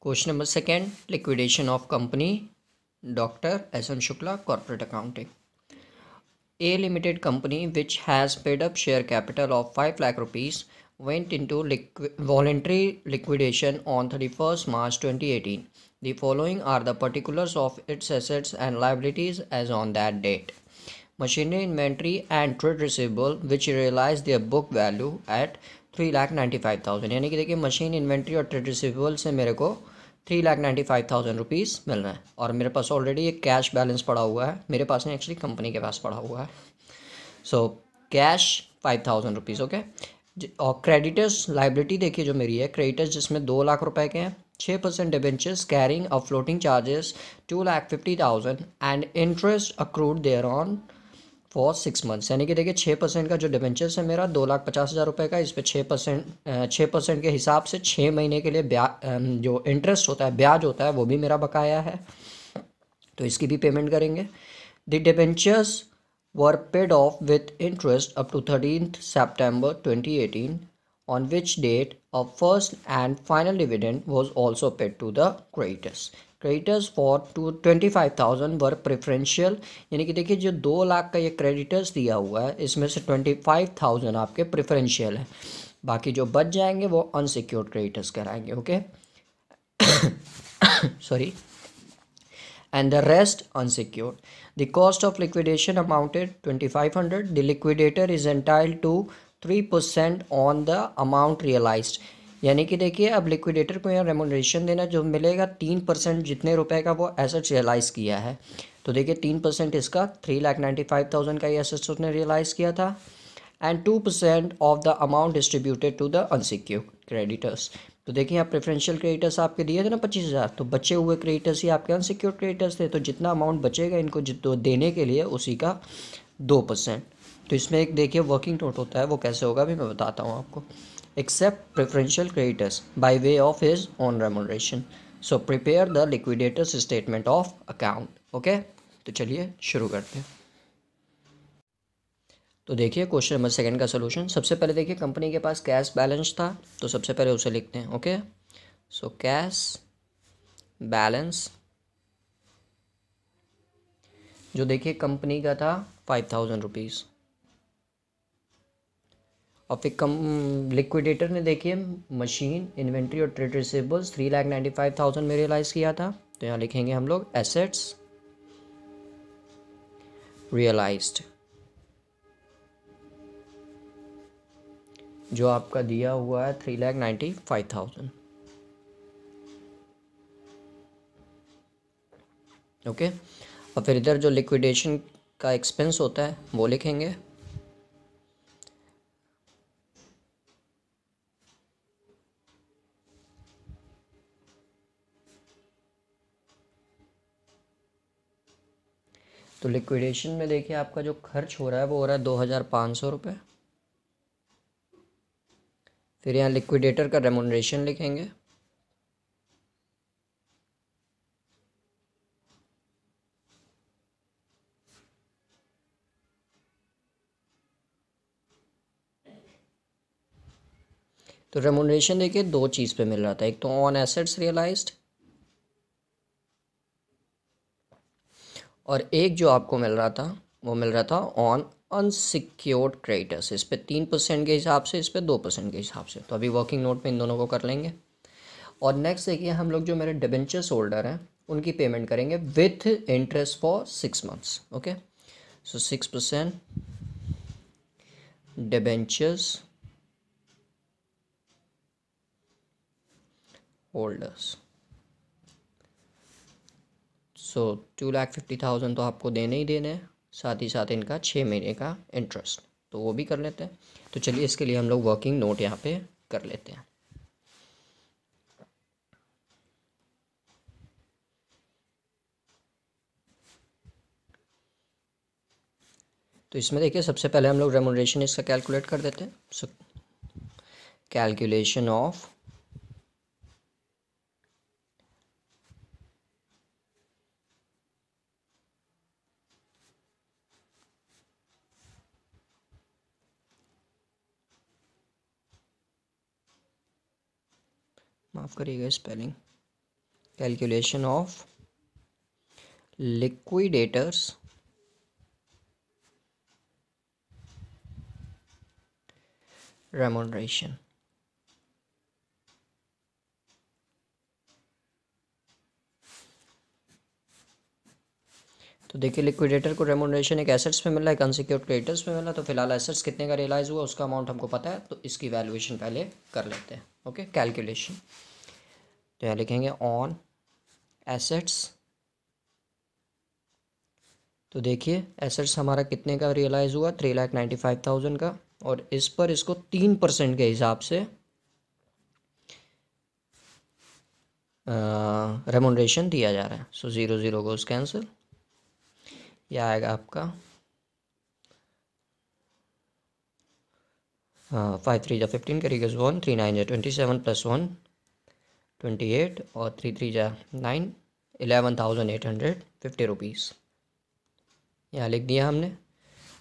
Question number second, liquidation of company, Dr. S.N. Shukla, corporate accounting. A limited company which has paid up share capital of 5 lakh rupees went into voluntary liquidation on 31st March 2018. The following are the particulars of its assets and liabilities as on that date. Machinery, inventory and trade receivable which realized their book value at 3,95,000. यानी कि देखिए machine inventory और trade receivable से मेरे को 3,95,000 rupees मिल रहा है और मेरे पास ऑलरेडी एक कैश बैलेंस पड़ा हुआ है, मेरे पास नहीं एक्चुअली कंपनी के पास पड़ा हुआ है. So cash 5,000 rupees okay. और क्रेडिटर्स लाइबिलिटी देखिए जो मेरी है, क्रेडिटर्स जिसमें 2 लाख रुपए के हैं, 6% debentures carrying a floating charges 2,50,000 and interest accrued thereon for 6 months. यानी कि देखिए 6% का जो डिबेंचर्स है मेरा 2,50,000 रुपये का, इस पर 6% के हिसाब से 6 महीने के लिए जो इंटरेस्ट होता है, ब्याज होता है, वो भी मेरा बकाया है, तो इसकी भी पेमेंट करेंगे. The debentures were paid off with interest up to 13th September 2018, on which date a first and final dividend was also paid to the creditors. Creditors for 25,000 were preferential. यानी कि देखिए जो 2 लाख का ये क्रेडिटर्स दिया हुआ है इसमें से 25,000 आपके प्रेफरेंशियल है, बाकी जो बच जाएंगे वो अनसिक्योर्ड क्रेडिटर्स कराएंगे. Okay sorry. And the rest unsecured. The cost of liquidation amounted 2,500. The liquidator is entitled to 3% on the amount realized. यानी कि देखिए अब लिक्विडेटर को यहाँ रेमुनरेशन देना जो मिलेगा 3% जितने रुपए का वो एसेट्स रियलाइज़ किया है. तो देखिए 3% इसका 3,95,000 का ये एसेट्स उसने रियलाइज़ किया था and 2% of the amount distributed to the unsecured creditors. तो देखिए आप प्रेफरेंशियल क्रेडिटर्स आपके दिए थे ना 25,000, तो बचे हुए क्रेडिटर्स ही आपके अनसिक्योर्ड क्रेडिटर्स थे, तो जितना अमाउंट बचेगा इनको जितना देने के लिए उसी का 2%. तो इसमें एक देखिए वर्किंग नोट होता है, वो कैसे होगा अभी मैं बताता हूँ आपको. Except preferential creditors by way of his own remuneration. So prepare the liquidator's statement of account. Okay, तो चलिए शुरू करते हैं. तो देखिए क्वेश्चन नंबर सेकंड का सोल्यूशन. सबसे पहले देखिए कंपनी के पास कैश बैलेंस था, तो सबसे पहले उसे लिखते हैं. ओके, सो कैश बैलेंस जो देखिए कंपनी का था 5,000 रुपीज़, और फिर लिक्विडेटर ने देखिए मशीन इन्वेंट्री और ट्रेड रिसीवेबल्स 3,95,000 में रियलाइज़ किया था, तो यहाँ लिखेंगे हम लोग एसेट्स रियलाइज्ड. जो आपका दिया हुआ है 3,95,000. ओके, और फिर इधर जो लिक्विडेशन का एक्सपेंस होता है वो लिखेंगे. तो लिक्विडेशन में देखिए आपका जो खर्च हो रहा है वो हो रहा है 2,500 रुपये. फिर यहाँ लिक्विडेटर का रेमुनरेशन लिखेंगे. तो रेमुनरेशन देखिए दो चीज़ पे मिल रहा था, एक तो ऑन एसेट्स रियलाइज्ड और एक जो आपको मिल रहा था वो मिल रहा था ऑन अनसिक्योर्ड क्रेडिटर्स. इस पे 3% के हिसाब से, इस पे 2% के हिसाब से. तो अभी वर्किंग नोट में इन दोनों को कर लेंगे. और नेक्स्ट देखिए हम लोग जो मेरे डिबेंचर्स होल्डर हैं उनकी पेमेंट करेंगे with interest for 6 months. Okay, so 6% debentures holders. So 2,50,000 तो आपको देने ही देने हैं, साथ ही साथ इनका 6 महीने का इंटरेस्ट, तो वो भी कर लेते हैं. तो चलिए इसके लिए हम लोग वर्किंग नोट यहाँ पे कर लेते हैं. तो इसमें देखिए सबसे पहले हम लोग रेमुनरेशन इसका कैलकुलेट कर देते हैं. सो कैलकुलेशन ऑफ माफ़ करिएगा spelling. Calculation of liquidators remuneration. तो देखिए लिक्विडेटर को रेमुनरेशन एक एसेट्स में मिल रहा है, एक अनसिक्योर्ड क्रेडिटर्स में मिल रहा है। तो फिलहाल एसेट्स कितने का रियलाइज हुआ उसका अमाउंट हमको पता है, तो इसकी वैल्यूएशन पहले कर लेते हैं। Okay, calculation. तो यहाँ लिखेंगे ऑन एसेट्स। तो देखिए एसेट्स हमारा कितने का रियलाइज़ हुआ, 3,95,000 का, और इस पर इसको 3% के हिसाब से रेमुनरेशन दिया जा रहा है। सो 0 0 गोस कैंसिल। यह आएगा आपका 5 3 जा 15 करेगा 1, 3 9 जा 27 + 1 28 और 3 3 जा 9, 11,850 रुपीज़ यहाँ लिख दिया हमने।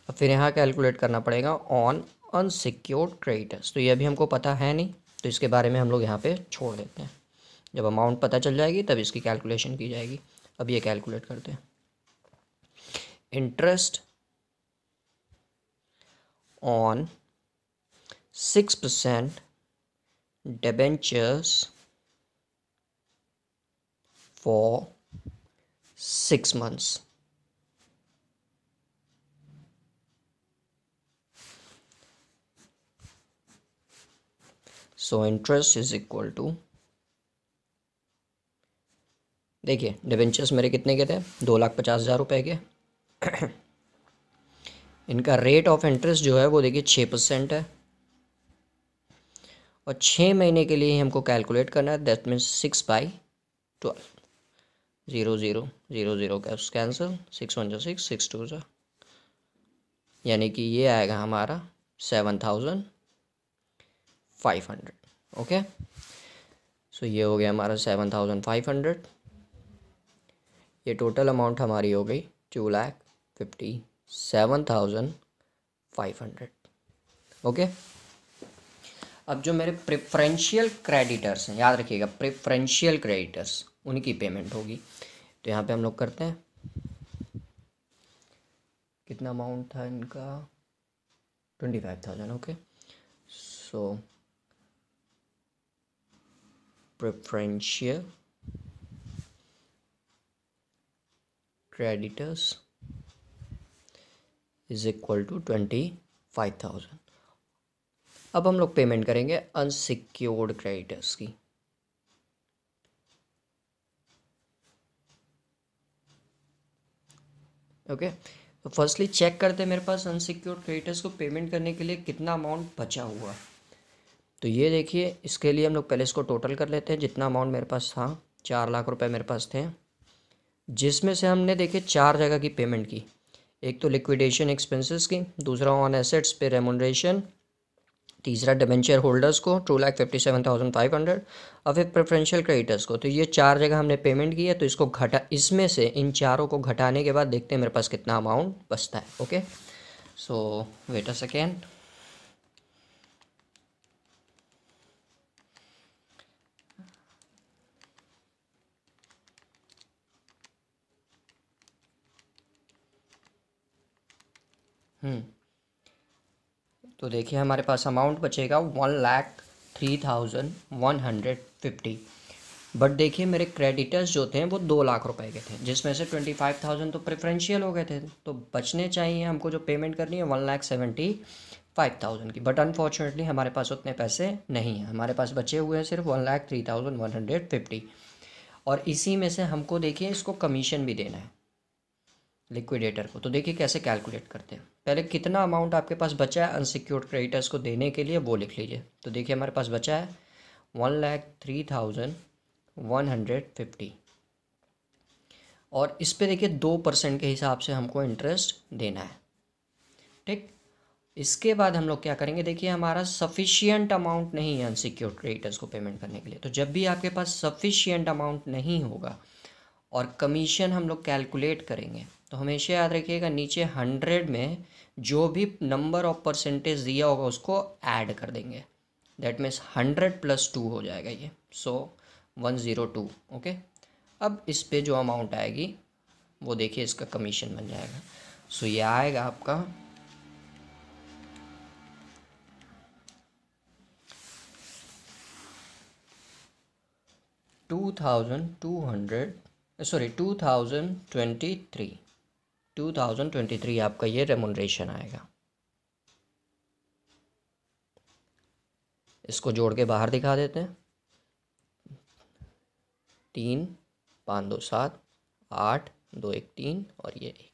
अब फिर यहाँ कैलकुलेट करना पड़ेगा ऑन अनसिक्योर्ड क्रेडिटर्स। तो ये अभी हमको पता है नहीं, तो इसके बारे में हम लोग यहाँ पे छोड़ देते हैं। जब अमाउंट पता चल जाएगी तब इसकी कैलकुलेशन की जाएगी। अब ये कैलकुलेट करते हैं। Interest on 6% debentures for 6 months। So interest is equal to, देखिए डिबेंचर्स मेरे कितने के थे, 2,50,000 रुपये के। इनका रेट ऑफ इंटरेस्ट जो है वो देखिए 6% है, और 6 महीने के लिए हमको कैलकुलेट करना है। That means 6/12। 0 0 0 0 कैंसिल, 6 1 जा 6, 6 2 जा, यानी कि ये आएगा हमारा 7,500। ओके, सो ये हो गया हमारा 7,500। ये टोटल अमाउंट हमारी हो गई 2,57,500। ओके, अब जो मेरे प्रेफरेंशियल क्रेडिटर्स हैं, याद रखिएगा प्रेफरेंशियल क्रेडिटर्स, उनकी पेमेंट होगी। तो यहाँ पे हम लोग करते हैं, कितना अमाउंट था इनका, 25,000। Okay, so preferential creditors is equal to 25,000। अब हम लोग पेमेंट करेंगे अनसिक्योर्ड क्रेडिटर्स की। ओके, तो फर्स्टली चेक करते हैं मेरे पास अनसिक्योर्ड क्रेडिटर्स को पेमेंट करने के लिए कितना अमाउंट बचा हुआ। तो ये देखिए, इसके लिए हम लोग पहले इसको टोटल कर लेते हैं। जितना अमाउंट मेरे पास था, 4 लाख रुपए मेरे पास थे, जिसमें से हमने देखिए 4 जगह की पेमेंट की। एक तो लिक्विडेशन एक्सपेंसेस की, दूसरा ऑन एसेट्स पे रेमुनरेशन, तीसरा डिबेंचर होल्डर्स को 2,57,500, और फिर प्रेफरेंशियल क्रेडिटर्स को। तो ये 4 जगह हमने पेमेंट की है। तो इसको घटा, इसमें से इन चारों को घटाने के बाद देखते हैं मेरे पास कितना अमाउंट बचता है। Okay, so wait a second. तो देखिए हमारे पास अमाउंट बचेगा 1,03,150। बट देखिए मेरे क्रेडिटर्स जो थे वो 2 लाख रुपए के थे, जिसमें से 25,000 तो प्रेफरेंशियल हो गए थे। तो बचने चाहिए हमको, जो पेमेंट करनी है 1,75,000 की। बट अनफॉर्चुनेटली हमारे पास उतने पैसे नहीं हैं। हमारे पास बचे हुए हैं सिर्फ 1,03,150। और इसी में से हमको देखिए इसको कमीशन भी देना है लिक्विडेटर को। तो देखिए कैसे कैलकुलेट करते हैं। पहले कितना अमाउंट आपके पास बचा है अनसिक्योर्ड क्रेडिटर्स को देने के लिए, वो लिख लीजिए। तो देखिए हमारे पास बचा है 1,03,150, और इस पे देखिए 2% के हिसाब से हमको इंटरेस्ट देना है। ठीक, इसके बाद हम लोग क्या करेंगे, देखिए हमारा सफिशियंट अमाउंट नहीं है अनसिक्योर्ड क्रेडिटर्स को पेमेंट करने के लिए। तो जब भी आपके पास सफिशियंट अमाउंट नहीं होगा और कमीशन हम लोग कैलकुलेट करेंगे, तो हमेशा याद रखिएगा नीचे 100 में जो भी नंबर ऑफ परसेंटेज दिया होगा उसको ऐड कर देंगे। दैट मीन्स 100 + 2 हो जाएगा ये। सो 102। ओके, अब इस पे जो अमाउंट आएगी वो देखिए इसका कमीशन बन जाएगा। सो ये आएगा आपका 2023 आपका ये रेमुनरेशन आएगा। इसको जोड़ के बाहर दिखा देते हैं। 3 5 2 7 8 2 1 3 और ये 1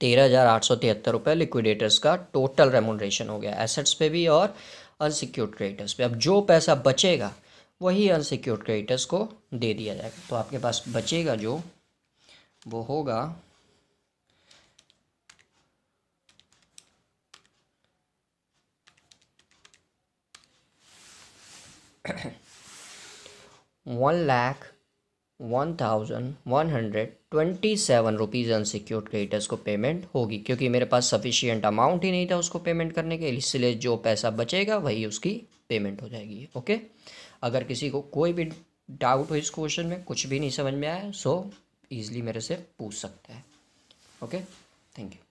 13,873 रुपये लिक्विडेटर्स का टोटल रेमुनरेशन हो गया, एसेट्स पे भी और अनसिक्योर्ड क्रेडिटर्स पे। अब जो पैसा बचेगा वही अनसिक्योर्ड क्रेडिटर्स को दे दिया जाएगा। तो आपके पास बचेगा जो वो होगा 1,01,127 रुपीज़ अनसिक्योर्ड क्रेडिटर्स को पेमेंट होगी, क्योंकि मेरे पास सफिशिएंट अमाउंट ही नहीं था उसको पेमेंट करने के, इसलिए जो पैसा बचेगा वही उसकी पेमेंट हो जाएगी। ओके, अगर किसी को कोई भी डाउट हो इस क्वेश्चन में, कुछ भी नहीं समझ में आया, सो ईज़िली मेरे से पूछ सकता है। Okay, thank you.